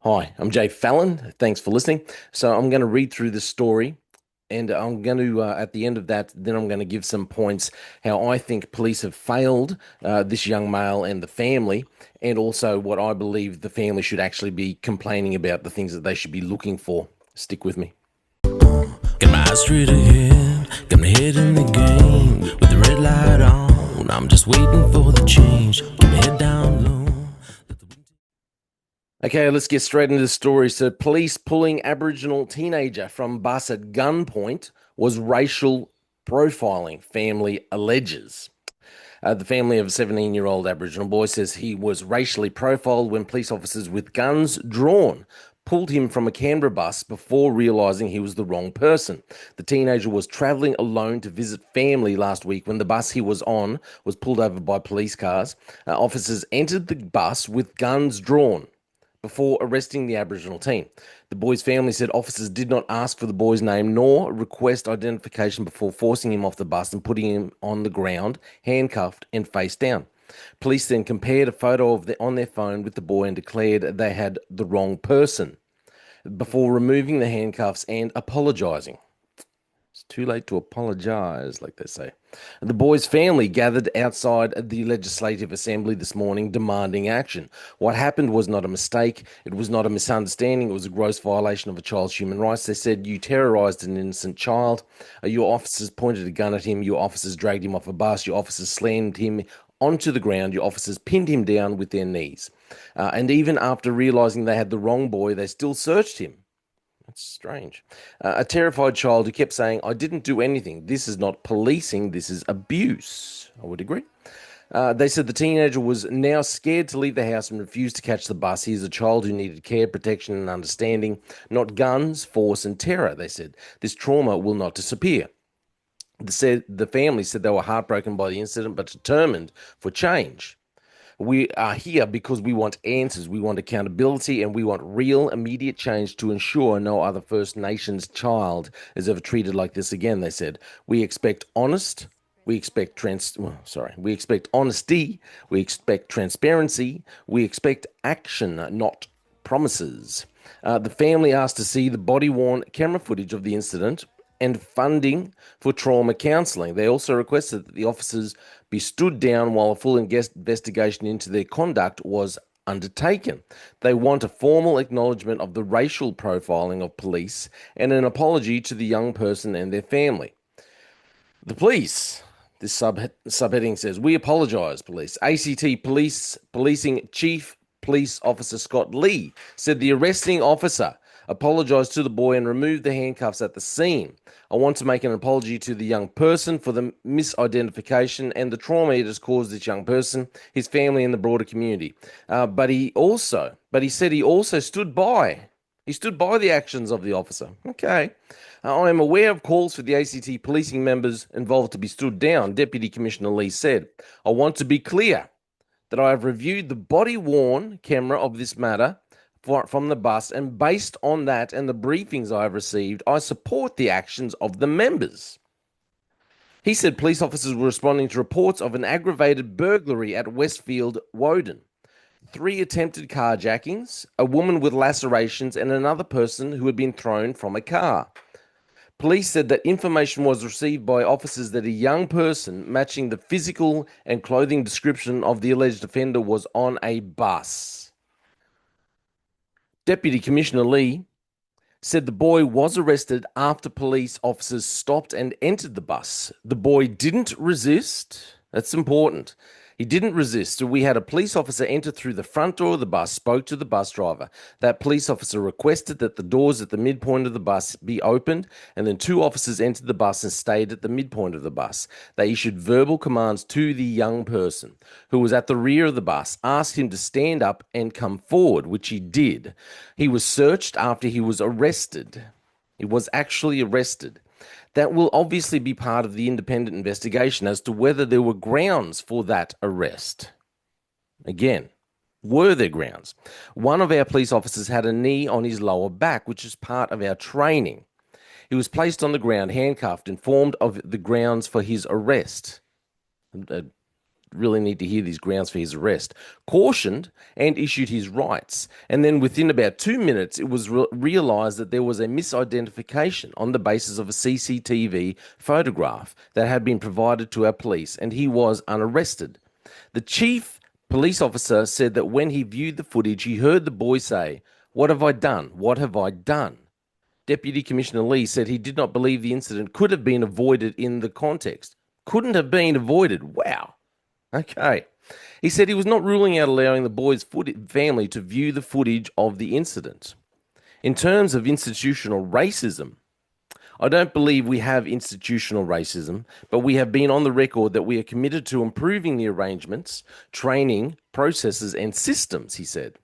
Hi, I'm Jay Fallon. Thanks for listening. So I'm going to read through this story, and I'm going to, at the end of that, then I'm going to give some points how I think police have failed this young male and the family, and also what I believe the family should actually be complaining about, the things that they should be looking for. Stick with me. Got my eyes straight ahead, got my head in the game. With the red light on, I'm just waiting for the change. Keep my head down low. Okay, let's get straight into the story. So, police pulling Aboriginal teenager from bus at gunpoint was racial profiling, family alleges. The family of a 17-year-old Aboriginal boy says he was racially profiled when police officers with guns drawn pulled him from a Canberra bus before realising he was the wrong person. The teenager was travelling alone to visit family last week when the bus he was on was pulled over by police cars. Officers entered the bus with guns drawn before arresting the Aboriginal teen. The boy's family said officers did not ask for the boy's name nor request identification before forcing him off the bus and putting him on the ground, handcuffed and face down. Police then compared a photo on their phone with the boy and declared they had the wrong person before removing the handcuffs and apologising. It's too late to apologise, like they say. The boy's family gathered outside the Legislative Assembly this morning demanding action. What happened was not a mistake. It was not a misunderstanding. It was a gross violation of a child's human rights. They said, you terrorised an innocent child. Your officers pointed a gun at him. Your officers dragged him off a bus. Your officers slammed him onto the ground. Your officers pinned him down with their knees. And even after realising they had the wrong boy, they still searched him. That's strange. A terrified child who kept saying, I didn't do anything. This is not policing, this is abuse. I would agree. They said the teenager was now scared to leave the house and refused to catch the bus. He is a child who needed care, protection, and understanding, not guns, force, and terror, they said. This trauma will not disappear. The family said they were heartbroken by the incident but determined for change. We are here because we want answers, we want accountability, and we want real, immediate change to ensure no other First Nations child is ever treated like this again, they said. We expect we expect honesty, we expect transparency, we expect action, not promises. The family asked to see the body-worn camera footage of the incident and funding for trauma counselling. They also requested that the officers be stood down while a full investigation into their conduct was undertaken. They want a formal acknowledgement of the racial profiling of police and an apology to the young person and their family. The police, this subheading says, we apologise, police. ACT Policing Chief Police Officer Scott Lee said the arresting officer apologised to the boy and removed the handcuffs at the scene. I want to make an apology to the young person for the misidentification and the trauma it has caused this young person, his family, and the broader community. But he said he also stood by. He stood by the actions of the officer. Okay. I am aware of calls for the ACT policing members involved to be stood down, Deputy Commissioner Lee said. I want to be clear that I have reviewed the body-worn camera of this matter from the bus, and based on that and the briefings I have received, I support the actions of the members. He said police officers were responding to reports of an aggravated burglary at Westfield, Woden. 3 attempted carjackings, a woman with lacerations, and another person who had been thrown from a car. Police said that information was received by officers that a young person matching the physical and clothing description of the alleged offender was on a bus. Deputy Commissioner Lee said the boy was arrested after police officers stopped and entered the bus. The boy didn't resist. That's important. He didn't resist. So we had a police officer enter through the front door of the bus, spoke to the bus driver. That police officer requested that the doors at the midpoint of the bus be opened, and then 2 officers entered the bus and stayed at the midpoint of the bus. They issued verbal commands to the young person who was at the rear of the bus, asked him to stand up and come forward, which he did. He was searched after he was arrested. He was actually arrested. That will obviously be part of the independent investigation as to whether there were grounds for that arrest. Again, were there grounds? One of our police officers had a knee on his lower back, which is part of our training. He was placed on the ground, handcuffed, informed of the grounds for his arrest. really need to hear these grounds for his arrest, cautioned and issued his rights. And then within about 2 minutes, it was realized that there was a misidentification on the basis of a CCTV photograph that had been provided to our police, and he was unarrested. The chief police officer said that when he viewed the footage, he heard the boy say, "What have I done? What have I done?" Deputy Commissioner Lee said he did not believe the incident could have been avoided in the context. Couldn't have been avoided. Wow. Okay. He said he was not ruling out allowing the boy's family to view the footage of the incident. In terms of institutional racism, I don't believe we have institutional racism, but we have been on the record that we are committed to improving the arrangements, training, processes, and systems, he said.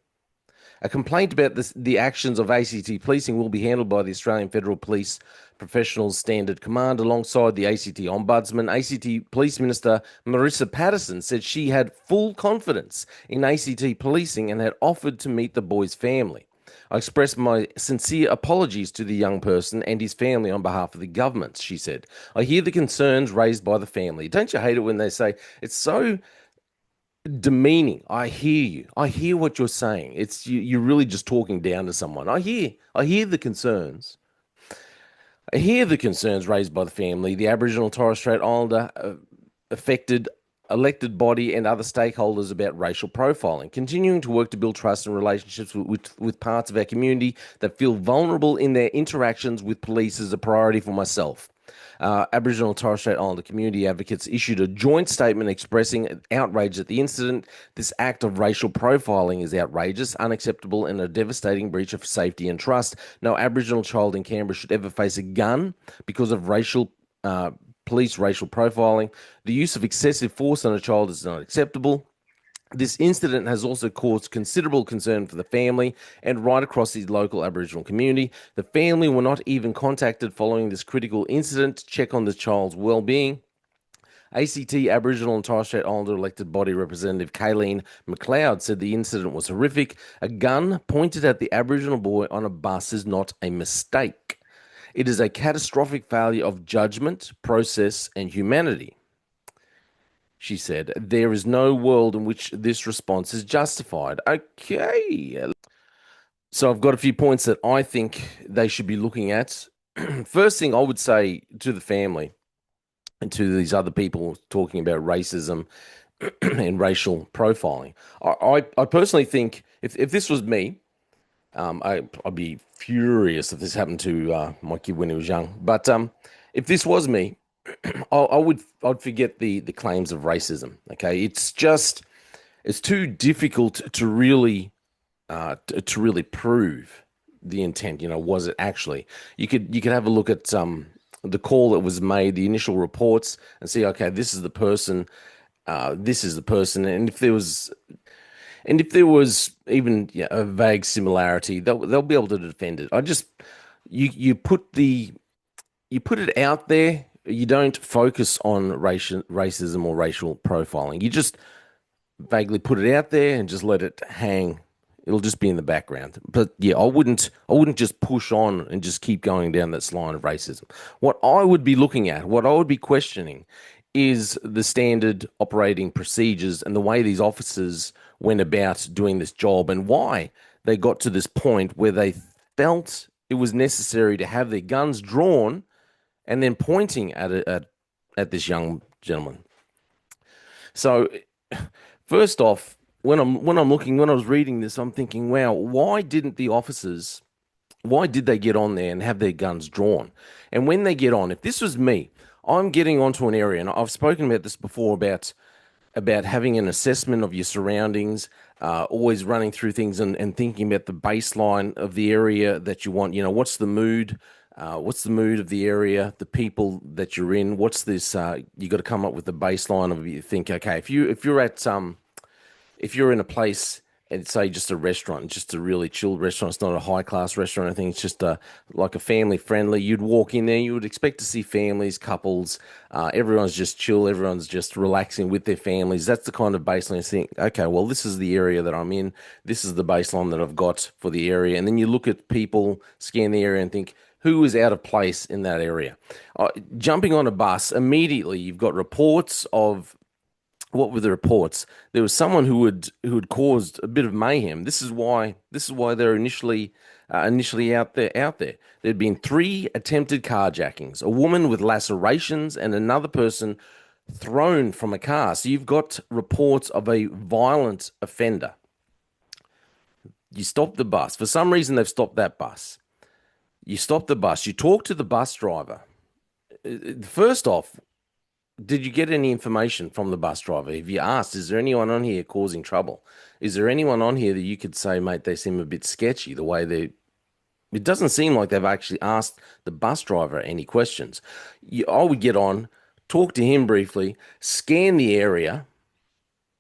A complaint about the actions of ACT policing will be handled by the Australian Federal Police Professionals Standard Command alongside the ACT Ombudsman. ACT Police Minister Marissa Patterson said she had full confidence in ACT policing and had offered to meet the boy's family. I express my sincere apologies to the young person and his family on behalf of the government, she said. I hear the concerns raised by the family. Don't you hate it when they say it's so demeaning? I hear you. I hear what you're saying. It's you're really just talking down to someone. I hear the concerns. I hear the concerns raised by the family, the Aboriginal and Torres Strait Islander affected elected body and other stakeholders about racial profiling, continuing to work to build trust and relationships with parts of our community that feel vulnerable in their interactions with police is a priority for myself. Aboriginal and Torres Strait Islander community advocates issued a joint statement expressing outrage at the incident. This act of racial profiling is outrageous, unacceptable, and a devastating breach of safety and trust. No Aboriginal child in Canberra should ever face a gun because of police racial profiling. The use of excessive force on a child is not acceptable. This incident has also caused considerable concern for the family and right across the local Aboriginal community. The family were not even contacted following this critical incident to check on the child's well-being. ACT Aboriginal and Torres Strait Islander elected body representative Kayleen McLeod said the incident was horrific. A gun pointed at the Aboriginal boy on a bus is not a mistake. It is a catastrophic failure of judgment, process, and humanity. She said, there is no world in which this response is justified. Okay. So I've got a few points that I think they should be looking at. First thing I would say to the family and to these other people talking about racism and racial profiling, I personally think if this was me, I'd be furious if this happened to my kid when he was young. But if this was me, I'd forget the claims of racism. Okay, it's too difficult to really prove the intent. Was it actually? You could have a look at the call that was made, the initial reports, and see, okay, this is the person, and if there was even a vague similarity, they'll be able to defend it. You put it out there. You don't focus on racism or racial profiling. You just vaguely put it out there and just let it hang. It'll just be in the background. But yeah, I wouldn't just push on and just keep going down this line of racism. What I would be looking at, what I would be questioning, is the standard operating procedures and the way these officers went about doing this job and why they got to this point where they felt it was necessary to have their guns drawn and then pointing at this young gentleman. So, first off, when I was reading this, I'm thinking, wow, why did they get on there and have their guns drawn? And when they get on, if this was me, I'm getting onto an area, and I've spoken about this before about having an assessment of your surroundings, always running through things and thinking about the baseline of the area that you want. What's the mood? What's the mood of the area, the people that you're in? What's this? You got to come up with the baseline of you think, okay, if you're in a place and say just a restaurant, just a really chilled restaurant, it's not a high class restaurant. I think it's just like a family friendly. You'd walk in there, you would expect to see families, couples. Everyone's just chill. Everyone's just relaxing with their families. That's the kind of baseline you think, okay, well, this is the area that I'm in. This is the baseline that I've got for the area. And then you look at people, scan the area and think, who is out of place in that area? Jumping on a bus, immediately you've got reports of what were the reports? There was someone who had caused a bit of mayhem. This is why they're initially out there. There'd been three attempted carjackings, a woman with lacerations, and another person thrown from a car. So you've got reports of a violent offender. You stop the bus. For some reason, they've stopped that bus. You stop the bus. You talk to the bus driver. First off, did you get any information from the bus driver? Have you asked, is there anyone on here causing trouble? Is there anyone on here that you could say, mate, they seem a bit sketchy the way they. It doesn't seem like they've actually asked the bus driver any questions. I would get on, talk to him briefly, scan the area.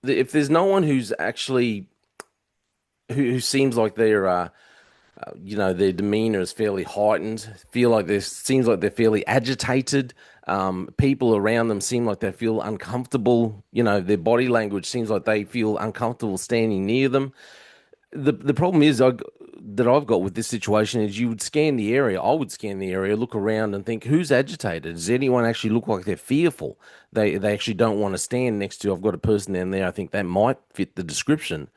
If there's no one who's actually who seems like their demeanor is fairly heightened. Feel like there seems like they're fairly agitated. People around them seem like they feel uncomfortable. Their body language seems like they feel uncomfortable standing near them. The problem is that I've got with this situation is you would scan the area. I would scan the area, look around, and think, who's agitated? Does anyone actually look like they're fearful? They actually don't want to stand next to. I've got a person down there. I think that might fit the description.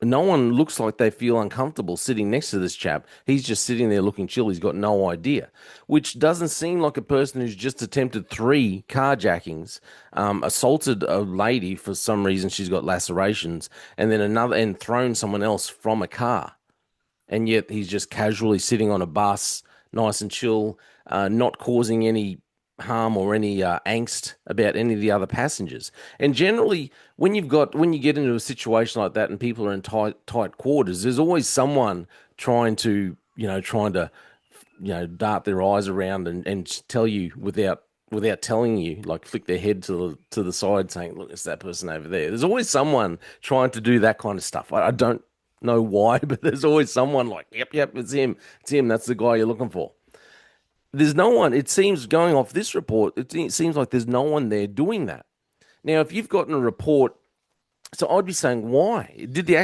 No one looks like they feel uncomfortable sitting next to this chap. He's just sitting there looking chill. He's got no idea, which doesn't seem like a person who's just attempted three carjackings, assaulted a lady for some reason. She's got lacerations, and then another, and thrown someone else from a car. And yet he's just casually sitting on a bus, nice and chill, not causing any harm or any angst about any of the other passengers. And generally, when you get into a situation like that and people are in tight quarters, there's always someone trying to dart their eyes around and tell you without telling you, like flick their head to the side, saying, "Look, it's that person over there." There's always someone trying to do that kind of stuff. I don't know why, but there's always someone like, "Yep, it's him. That's the guy you're looking for." There's no one. It seems going off this report, it seems like there's no one there doing that. Now, if you've gotten a report, so I'd be saying, why did the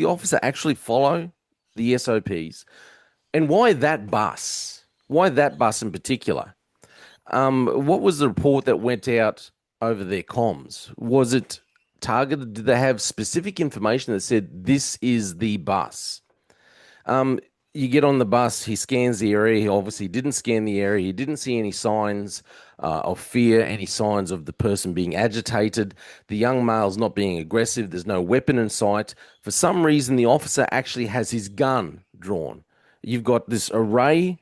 officer actually follow the SOPs, and why that bus? Why that bus in particular? What was the report that went out over their comms? Was it targeted? Did they have specific information that said this is the bus? You get on the bus, he scans the area. He obviously didn't scan the area. He didn't see any signs of fear, any signs of the person being agitated. The young male's not being aggressive. There's no weapon in sight. For some reason, the officer actually has his gun drawn. You've got this array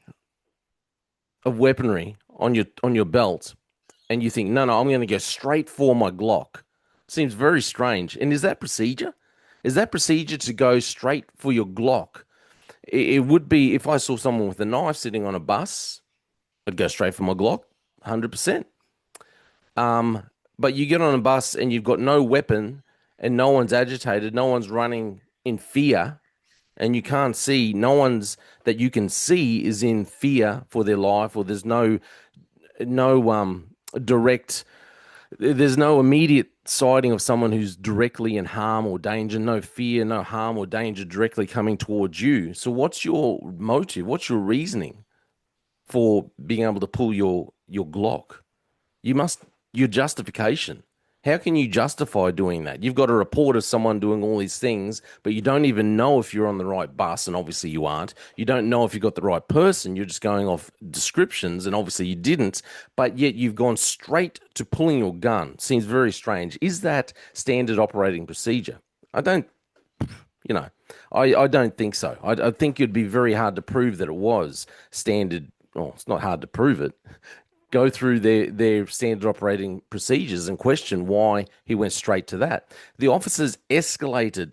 of weaponry on your belt, and you think, no, I'm going to go straight for my Glock. Seems very strange. And is that procedure? Is that procedure to go straight for your Glock? It would be if I saw someone with a knife sitting on a bus, I'd go straight for my Glock, 100%. But you get on a bus and you've got no weapon and no one's agitated, no one's running in fear, and you can't see, no one's that you can see is in fear for their life, or there's no direct there's no immediate sighting of someone who's directly in harm or danger, no fear, no harm or danger directly coming towards you. So what's your motive? What's your reasoning for being able to pull your Glock? Your justification. How can you justify doing that? You've got a report of someone doing all these things, but you don't even know if you're on the right bus, and obviously you aren't. You don't know if you've got the right person. You're just going off descriptions, and obviously you didn't, but yet you've gone straight to pulling your gun. Seems very strange. Is that standard operating procedure? I don't, you know, I don't think so. I think it'd be very hard to prove that it was standard. Oh, it's not hard to prove it. Go through their standard operating procedures and question why he went straight to that. The officers escalated.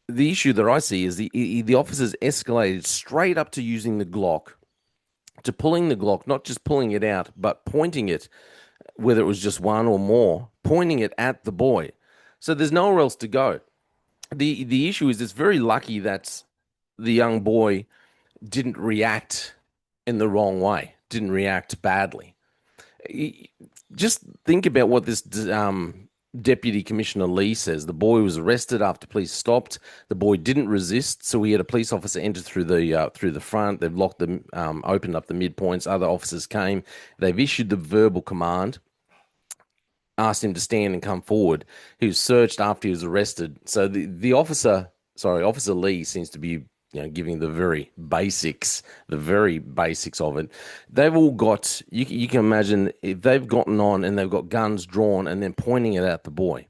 The issue that I see is the officers escalated straight up to using the Glock, to pulling the Glock, not just pulling it out, but pointing it, whether it was just one or more, pointing it at the boy. So there's nowhere else to go. The issue is it's very lucky that the young boy didn't react in the wrong way, didn't react badly. Just think about what this Deputy Commissioner Lee says. The boy was arrested after police stopped. The boy didn't resist, so we had a police officer enter through the front. They've locked them, opened up the midpoints. Other officers came. They've issued the verbal command. asked him to stand and come forward. He was searched after he was arrested. So the officer, sorry, Officer Lee seems to be, giving the very basics of it. They've all got, you can imagine if they've gotten on and they've got guns drawn and then pointing it at the boy.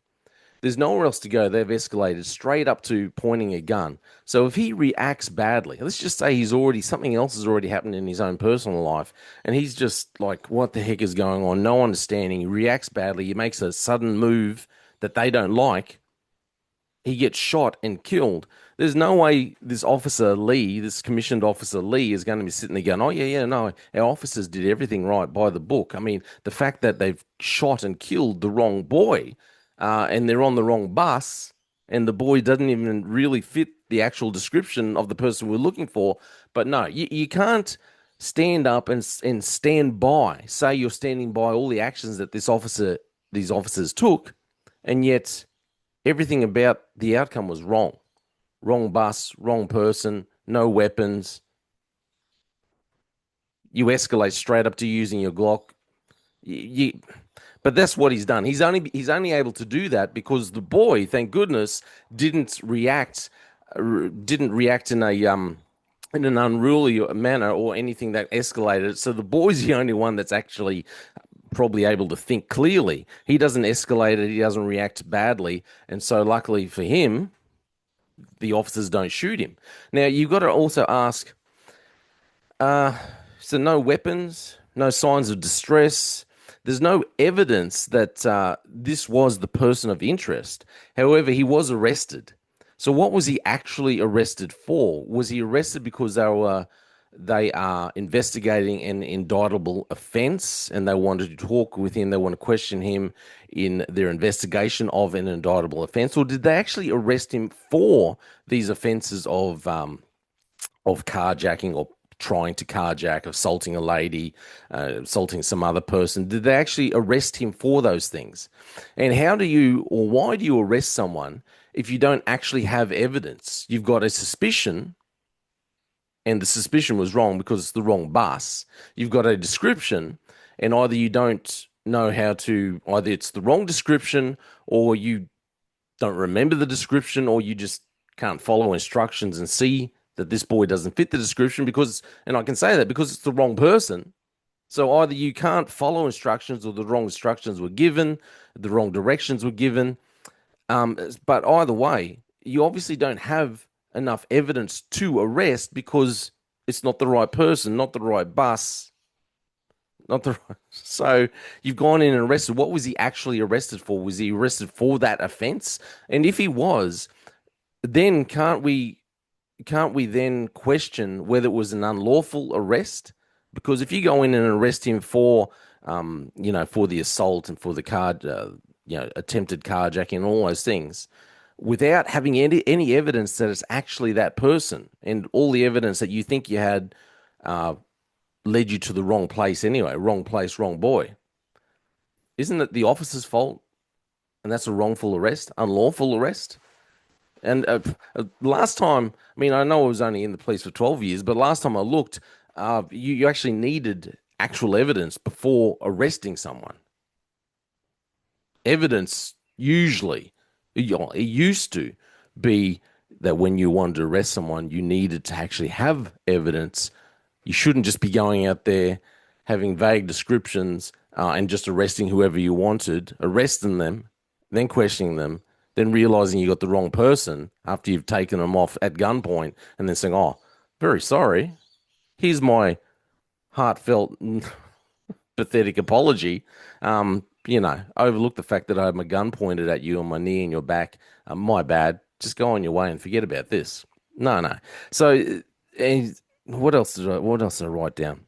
There's nowhere else to go. They've escalated straight up to pointing a gun. So if he reacts badly, let's just say something else has already happened in his own personal life, and he's just like, what the heck is going on? No understanding. He reacts badly. He makes a sudden move that they don't like. He gets shot and killed. There's no way this officer Lee, this commissioned officer Lee, is going to be sitting there going, "Oh yeah, yeah, no, our officers did everything right by the book." I mean, the fact that they've shot and killed the wrong boy, and they're on the wrong bus, and the boy doesn't even really fit the actual description of the person we're looking for. But no, you can't stand up and stand by, say you're standing by all the actions that these officers took, and yet everything about the outcome was wrong. Wrong bus, wrong person, no weapons. You escalate straight up to using your Glock. You, but that's what he's done. He's only able to do that because the boy, thank goodness, didn't react in an unruly manner or anything that escalated. So the boy's the only one that's actually probably able to think clearly. He doesn't escalate it. He doesn't react badly, and so luckily for him, the officers don't shoot him. Now you've got to also ask. So no weapons, no signs of distress. There's no evidence that this was the person of interest. However, he was arrested. So what was he actually arrested for? Was he arrested because they are investigating an indictable offence and they wanted to talk with him, they want to question him in their investigation of an indictable offence, or did they actually arrest him for these offences of carjacking or trying to carjack, assaulting a lady, assaulting some other person? Did they actually arrest him for those things? And how do you, or why do you arrest someone if you don't actually have evidence? You've got a suspicion, and the suspicion was wrong because it's the wrong bus. You've got a description, and either you don't know how to, either it's the wrong description, or you don't remember the description, or you just can't follow instructions and see that this boy doesn't fit the description because, and I can say that because it's the wrong person. So either you can't follow instructions or the wrong instructions were given, the wrong directions were given. But either way, you obviously don't have enough evidence to arrest because it's not the right person, not the right bus, not the right. So you've gone in and arrested. What was he actually arrested for? Was he arrested for that offense? And if he was, then can't we then question whether it was an unlawful arrest? Because if you go in and arrest him for, for the assault and for the attempted carjacking and all those things, without having any evidence that it's actually that person, and all the evidence that you think you had led you to the wrong place anyway, wrong place, wrong boy, isn't it the officer's fault? And that's a wrongful arrest, unlawful arrest. And last time, I mean, I know I was only in the police for 12 years, but last time I looked, you actually needed actual evidence before arresting someone. Evidence usually, it used to be that when you wanted to arrest someone, you needed to actually have evidence. You shouldn't just be going out there having vague descriptions and just arresting whoever you wanted, arresting them, then questioning them, then realizing you got the wrong person after you've taken them off at gunpoint, and then saying, "Oh, very sorry. Here's my heartfelt, pathetic apology. Overlook the fact that I had my gun pointed at you on my knee and your back. My bad. Just go on your way and forget about this." No, no. So, what else did I write down?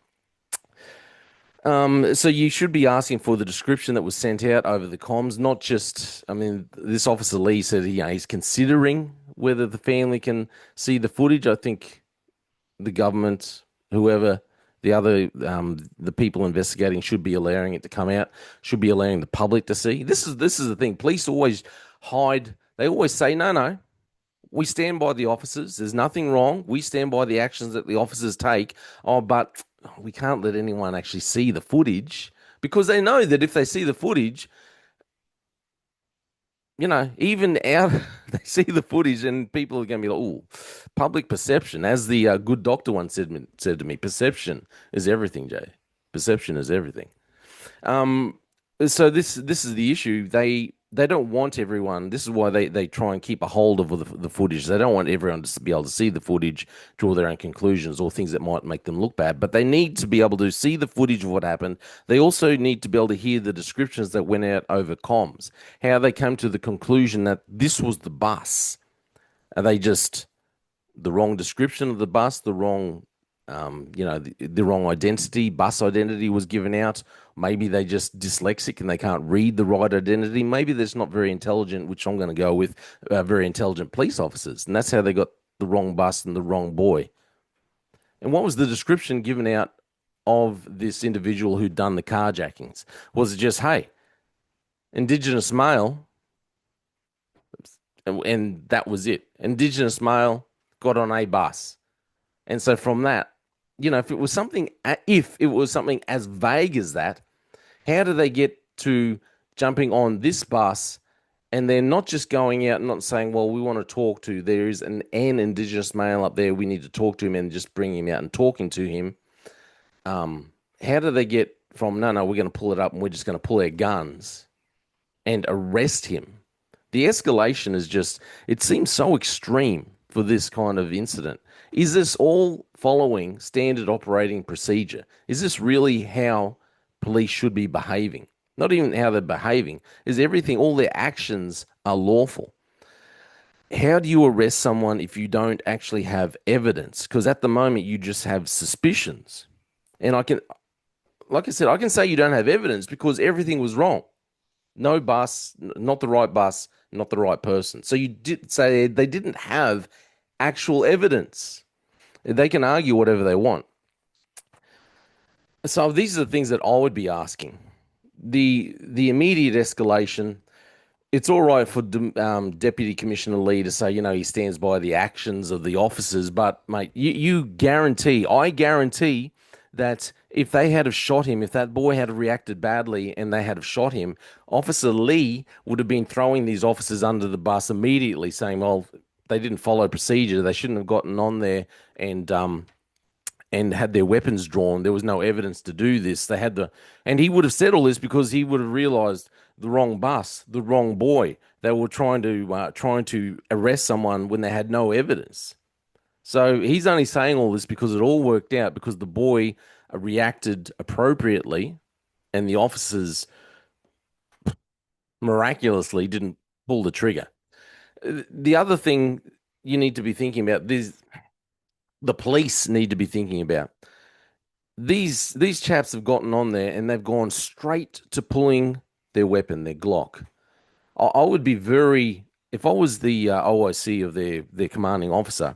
So you should be asking for the description that was sent out over the comms, not just, I mean, this officer Lee said he's considering whether the family can see the footage. I think the government, whoever, the people investigating should be allowing it to come out, should be allowing the public to see. This is the thing. Police always hide. They always say, no, no, we stand by the officers. There's nothing wrong. We stand by the actions that the officers take. Oh, but we can't let anyone actually see the footage because they know that if they see the footage, even out, they see the footage and people are going to be like, "Oh, public perception." As the good doctor once said to me, "Perception is everything, Jay. Perception is everything." Um, so this is the issue. They don't want everyone. This is why they try and keep a hold of the footage. They don't want everyone to be able to see the footage, draw their own conclusions, or things that might make them look bad. But they need to be able to see the footage of what happened. They also need to be able to hear the descriptions that went out over comms, how they came to the conclusion that this was the bus. Are they just the wrong description of the bus, the wrong, the wrong identity, bus identity was given out. Maybe they just dyslexic and they can't read the right identity. Maybe they're just not very intelligent, which I'm going to go with very intelligent police officers. And that's how they got the wrong bus and the wrong boy. And what was the description given out of this individual who'd done the carjackings? Was it just, hey, Indigenous male, and that was it? Indigenous male got on a bus. And so from that, if it was something as vague as that, how do they get to jumping on this bus and they're not just going out and not saying, well, we want to talk to, there is an Indigenous male up there, we need to talk to him and just bring him out and talking to him. How do they get from, no, no, we're going to pull it up and we're just going to pull our guns and arrest him? The escalation is just, it seems so extreme for this kind of incident. Is this all following standard operating procedure? Is this really how police should be behaving? Not even how they're behaving, is everything, all their actions are lawful. How do you arrest someone if you don't actually have evidence? Because at the moment you just have suspicions. And like I said, I can say you don't have evidence because everything was wrong. No bus, not the right bus, not the right person. So you did say they didn't have actual evidence. They can argue whatever they want. So these are the things that I would be asking. The immediate escalation, it's all right for Deputy Commissioner Lee to say, he stands by the actions of the officers, but mate, I guarantee that if they had have shot him, if that boy had reacted badly and they had have shot him, Officer Lee would have been throwing these officers under the bus immediately, saying, well, they didn't follow procedure. They shouldn't have gotten on there and had their weapons drawn. There was no evidence to do this. And he would have said all this because he would have realized the wrong bus, the wrong boy. They were trying to arrest someone when they had no evidence. So he's only saying all this because it all worked out because the boy reacted appropriately, and the officers miraculously didn't pull the trigger. The other thing you need to be thinking about, the police need to be thinking about. These chaps have gotten on there and they've gone straight to pulling their weapon, their Glock. I would be very, if I was the OIC of their commanding officer,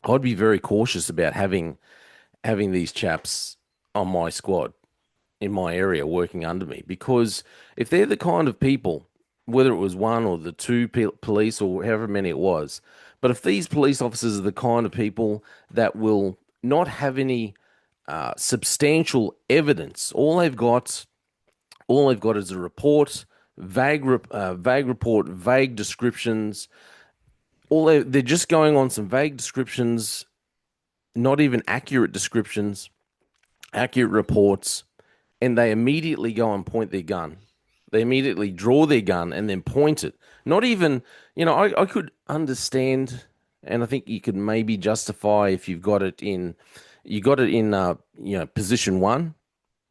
I'd be very cautious about having these chaps on my squad in my area working under me because if they're the kind of people, whether it was one or the two police or however many it was, but if these police officers are the kind of people that will not have any substantial evidence, all they've got is a report, vague report, vague descriptions. They're just going on some vague descriptions, not even accurate descriptions, accurate reports, and they immediately go and point their gun. They immediately draw their gun and then point it. Not even, I could understand, and I think you could maybe justify if you got it in position one.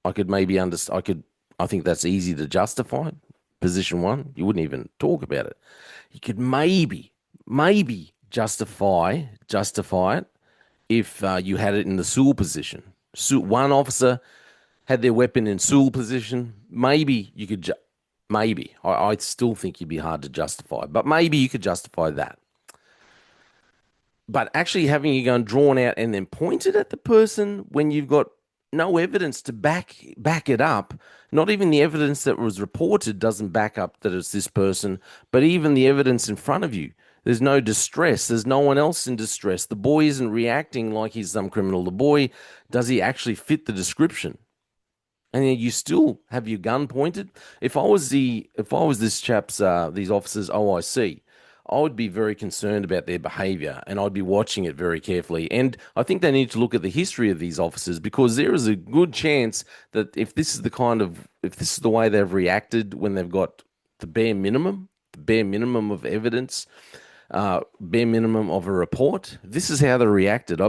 I could maybe understand. I think that's easy to justify. Position one, you wouldn't even talk about it. You could maybe justify it if you had it in the Sewell position. One officer had their weapon in Sewell position. Maybe you could, maybe. I still think you'd be hard to justify, but maybe you could justify that. But actually having your gun drawn out and then pointed at the person when you've got no evidence to back it up, not even the evidence that was reported doesn't back up that it's this person, but even the evidence in front of you. There's no distress. There's no one else in distress. The boy isn't reacting like he's some criminal. The boy, does he actually fit the description? and then you still have your gun pointed. If I was this chap's these officers' OIC, I would be very concerned about their behaviour, and I'd be watching it very carefully. And I think they need to look at the history of these officers, because there is a good chance that if this is the way they've reacted when they've got the bare minimum of evidence, bare minimum of a report, this is how they reacted.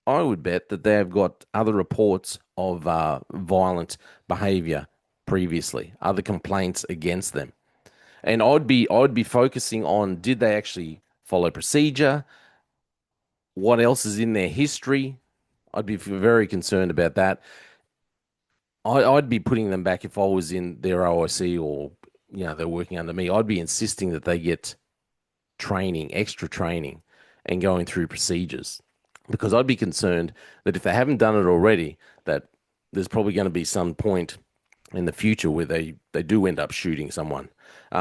I would bet that they have got other reports of violent behaviour previously, other complaints against them. And I'd be focusing on, did they actually follow procedure? What else is in their history? I'd be very concerned about that. I'd be putting them back if I was in their OIC, or they're working under me. I'd be insisting that they get training, extra training, and going through procedures, because I'd be concerned that if they haven't done it already, that there's probably going to be some point in the future where they do end up shooting someone.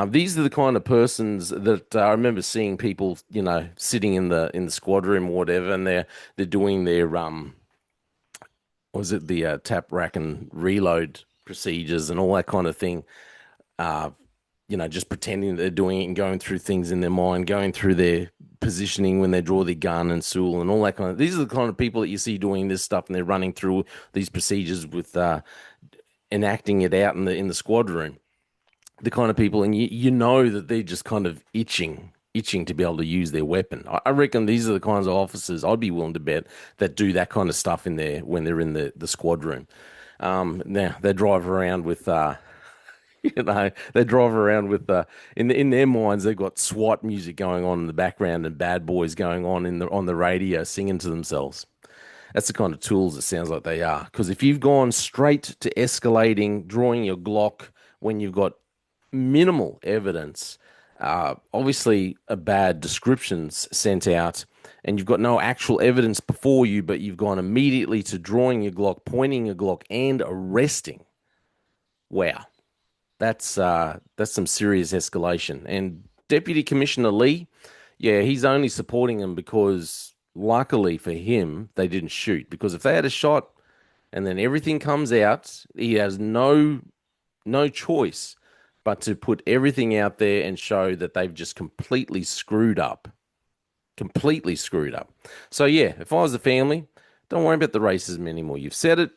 These are the kind of persons that I remember seeing people, sitting in the squad room or whatever, and they're doing their was it the tap, rack, and reload procedures and all that kind of thing. Just pretending they're doing it and going through things in their mind, going through their positioning when they draw their gun and stool and all that kind of. These are the kind of people that you see doing this stuff, and they're running through these procedures with enacting it out in the squad room. The kind of people, and you know that they're just kind of itching to be able to use their weapon. I reckon these are the kinds of officers I'd be willing to bet that do that kind of stuff when they're in the squad room. Now they drive around with they drive around with in their minds they've got SWAT music going on in the background and Bad Boys going on on the radio singing to themselves. That's the kind of tools it sounds like they are. Because if you've gone straight to escalating, drawing your Glock when you've got minimal evidence, obviously a bad description's sent out, and you've got no actual evidence before you, but you've gone immediately to drawing your Glock, pointing your Glock, and arresting. Wow. That's some serious escalation. And Deputy Commissioner Lee, yeah, he's only supporting them because luckily for him, they didn't shoot. Because if they had a shot and then everything comes out, he has no choice but to put everything out there and show that they've just completely screwed up. Completely screwed up. So yeah, if I was a family, don't worry about the racism anymore. You've said it.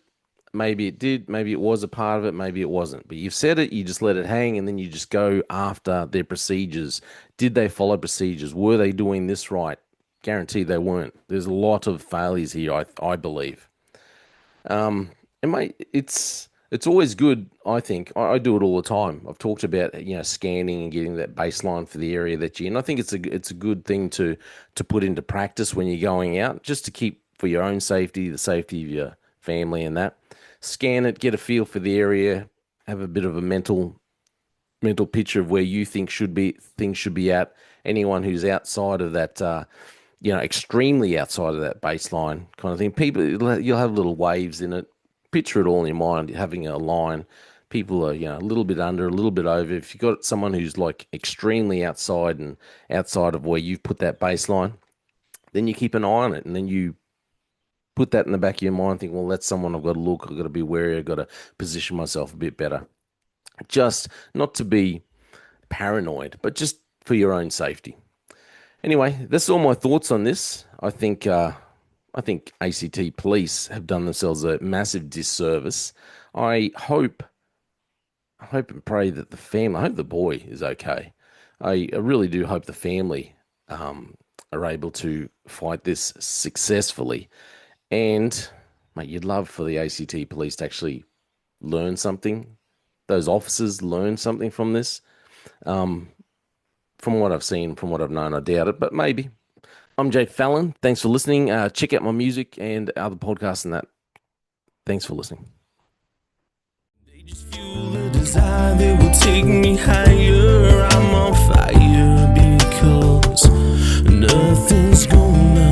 Maybe it did, maybe it was a part of it, maybe it wasn't. But you've said it, you just let it hang, and then you just go after their procedures. Did they follow procedures? Were they doing this right? Guaranteed they weren't. There's a lot of failures here, I believe. And mate, it's always good, I think. I do it all the time. I've talked about scanning and getting that baseline for the area that you're in. I think it's a good thing to put into practice when you're going out, just to keep for your own safety, the safety of your family, and that. Scan it, get a feel for the area, have a bit of a mental picture of where you think things should be at. Anyone who's outside of that, extremely outside of that baseline kind of thing. People, you'll have little waves in it. Picture it all in your mind, having a line. People are, a little bit under, a little bit over. If you've got someone who's like extremely outside of where you've put that baseline, then you keep an eye on it, and then you put that in the back of your mind, think, well, that's someone I've got to look, I've got to be wary, I've got to position myself a bit better. Just not to be paranoid, but just for your own safety. Anyway, that's all my thoughts on this. I think ACT police have done themselves a massive disservice. I hope and pray that I hope the boy is okay. I really do hope the family are able to fight this successfully. And, mate, you'd love for the ACT police to actually learn something. Those officers learn something from this. From what I've seen, from what I've known, I doubt it, but maybe. I'm Jay Fallon. Thanks for listening. Check out my music and other podcasts and that. Thanks for listening. They just fuel a desire that will take me higher. I'm on fire because nothing's gonna